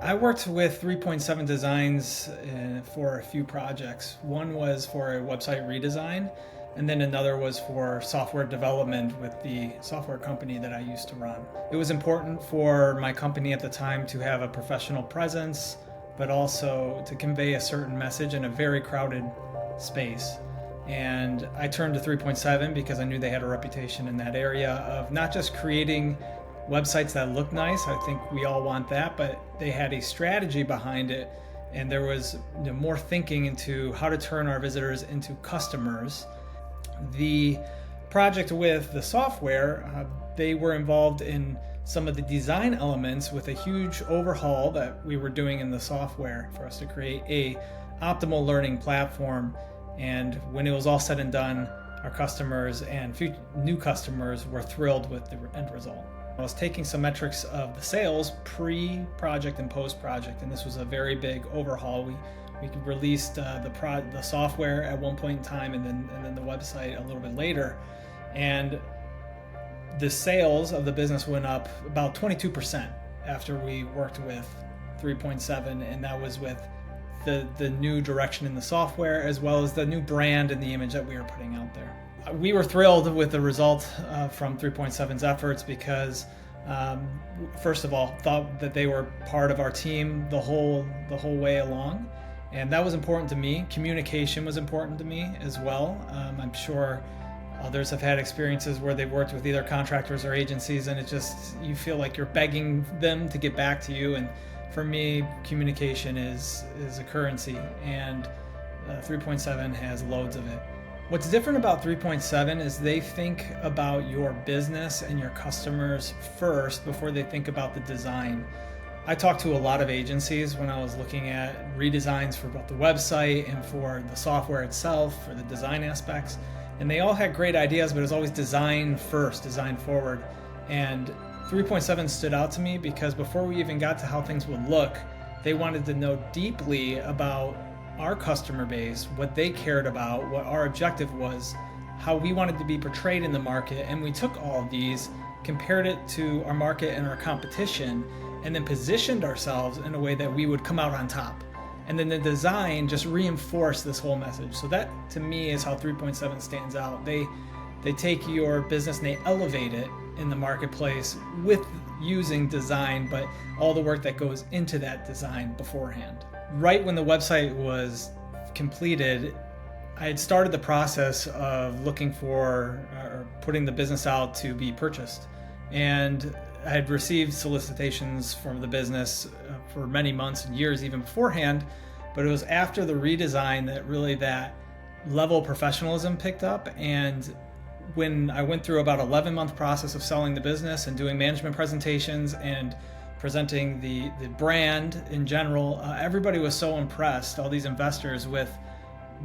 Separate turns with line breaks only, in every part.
I worked with 3.7 Designs for a few projects. One was for a website redesign, and then another was for software development with the software company that I used to run. It was important for my company at the time to have a professional presence, but also to convey a certain message in a very crowded space. And I turned to 3.7 because I knew they had a reputation in that area of not just creating websites that look nice. I think we all want that, but they had a strategy behind it, and there was more thinking into how to turn our visitors into customers. The project with the software, they were involved in some of the design elements with a huge overhaul that we were doing in the software for us to create a optimal learning platform. And when it was all said and done, our customers and new customers were thrilled with the end result. I was taking some metrics of the sales pre-project and post-project, and this was a very big overhaul. We released the software at one point in time, and then the website a little bit later, and the sales of the business went up about 22% after we worked with 3.7, and that was with the new direction in the software as well as the new brand and the image that we were putting out there. We were thrilled with the result from 3.7's efforts because, first of all, thought that they were part of our team the whole way along, and that was important to me. Communication was important to me as well. I'm sure others have had experiences where they've worked with either contractors or agencies, and you feel like you're begging them to get back to you. And for me, communication is a currency, and 3.7 has loads of it. What's different about 3.7 is they think about your business and your customers first before they think about the design. I talked to a lot of agencies when I was looking at redesigns for both the website and for the software itself, for the design aspects, and they all had great ideas, but it was always design first, design forward. And 3.7 stood out to me because before we even got to how things would look, they wanted to know deeply about our customer base, what they cared about, what our objective was, how we wanted to be portrayed in the market, and we took all of these, compared it to our market and our competition, and then positioned ourselves in a way that we would come out on top. And then the design just reinforced this whole message. So that, to me, is how 3.7 stands out. They take your business and they elevate it in the marketplace with using design, but all the work that goes into that design beforehand. Right when the website was completed, I had started the process of looking for or putting the business out to be purchased. And I had received solicitations from the business for many months and years even beforehand, but it was after the redesign that really that level of professionalism picked up. And when I went through about 11-month process of selling the business and doing management presentations and presenting the brand in general, everybody was so impressed, all these investors, with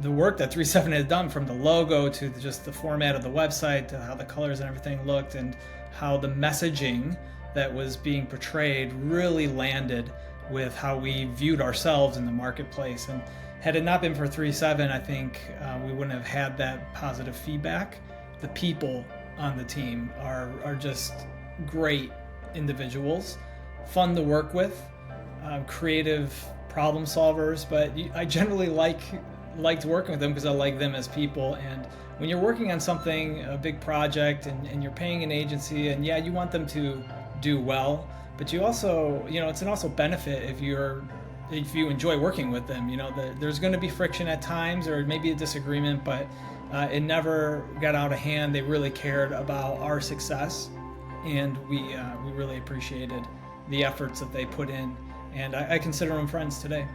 the work that 3.7 had done, from the logo to just the format of the website to how the colors and everything looked, and how the messaging that was being portrayed really landed with how we viewed ourselves in the marketplace. And had it not been for 3.7, I think we wouldn't have had that positive feedback. The people on the team are just great individuals, fun to work with, creative problem solvers, but I generally liked working with them because I like them as people. And when you're working on something, a big project, and you're paying an agency, and yeah, you want them to do well, but you also, it's an also benefit if you enjoy working with them. There's going to be friction at times, or maybe a disagreement, but it never got out of hand. They really cared about our success, and we really appreciated the efforts that they put in, and I consider them friends today.